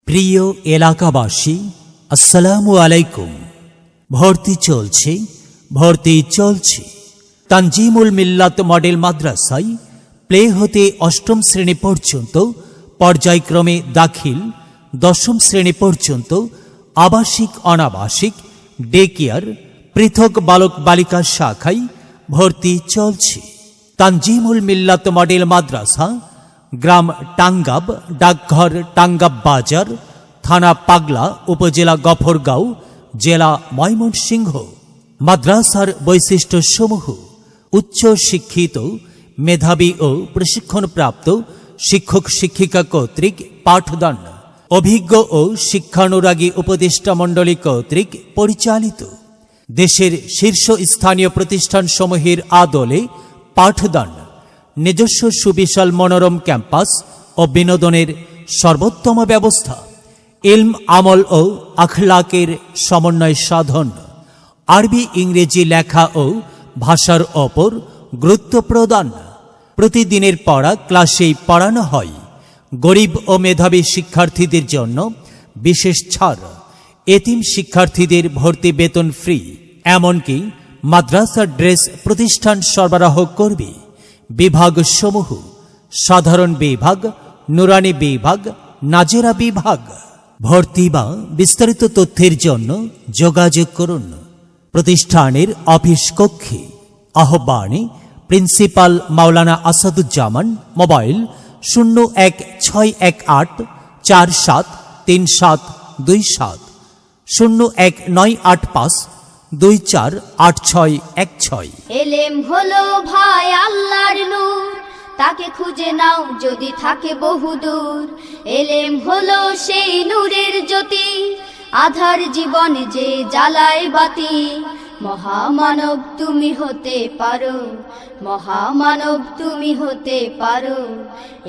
প্রিয় এলাকাবাসী, আসসালামু আলাইকুম। ভর্তি চলছে তানজিমুল মিল্লাত মডেল মাদ্রাসায় প্লে হতে অষ্টম শ্রেণী পর্যন্ত, পর্যায়ক্রমে দাখিল দশম শ্রেণী পর্যন্ত, আবাসিক অনাবাসিক, ডে কেয়ার, পৃথক বালক বালিকা শাখায় ভর্তি চলছে। তানজিমুল মিল্লাত মডেল মাদ্রাসা, গ্রাম টাঙ্গাব, ডাকঘর টাঙ্গাব বাজার, থানা পাগলা, উপজেলা গফরগাঁও, জেলা ময়মনসিংহ। মাদ্রাসার বৈশিষ্ট্যসমূহ: উচ্চ শিক্ষিত, মেধাবী ও প্রশিক্ষণপ্রাপ্ত শিক্ষক শিক্ষিকা কর্তৃক পাঠদান, অভিজ্ঞ ও শিক্ষানুরাগী উপদেষ্টা মণ্ডলী কর্তৃক পরিচালিত, দেশের শীর্ষস্থানীয় প্রতিষ্ঠানসমূহের আদলে পাঠদান, নিজস্ব সুবিশাল মনোরম ক্যাম্পাস ও বিনোদনের সর্বোত্তম ব্যবস্থা, ইলম আমল ও আখলাকের সমন্বয় সাধন, আরবি ইংরেজি লেখা ও ভাষার ওপর গুরুত্ব প্রদান। প্রতিদিনের পড়া ক্লাসেই পড়ানো হয়। গরিব ও মেধাবী শিক্ষার্থীদের জন্য বিশেষ ছাড়। এতিম শিক্ষার্থীদের ভর্তি বেতন ফ্রি। এমনকি মাদ্রাসার ড্রেস প্রতিষ্ঠান সরবরাহ করবে। বিভাগসমূহ: সাধারণ বিভাগ, নুরানি বিভাগ, নাজেরা বিভাগ। ভর্তি বা বিস্তারিত তথ্যের জন্য যোগাযোগ করুন প্রতিষ্ঠানের অফিস কক্ষে। আহ্বানে প্রিন্সিপাল মাওলানা আসাদুজ্জামান। মোবাইল 0168473727, 01985248616। এলেম হলো ভাই আল্লাহর নূর, তাকে খুঁজে নাও যদি থাকে বহুদূর। এলেম হলো সেই নূরের জ্যোতি, আধার জীবনে যে জ্বালায় বাতি। মহামানব তুমি হতে পারো, মহামানব তুমি হতে পারো।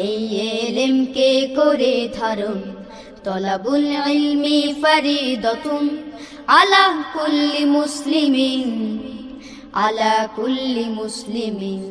এই এলেমকে করে ধারণ, তলাবুল ইলমি ফরিদাতুন আলা কুল্লি মুসলিমিন, আলা কুল্লি মুসলিমিন।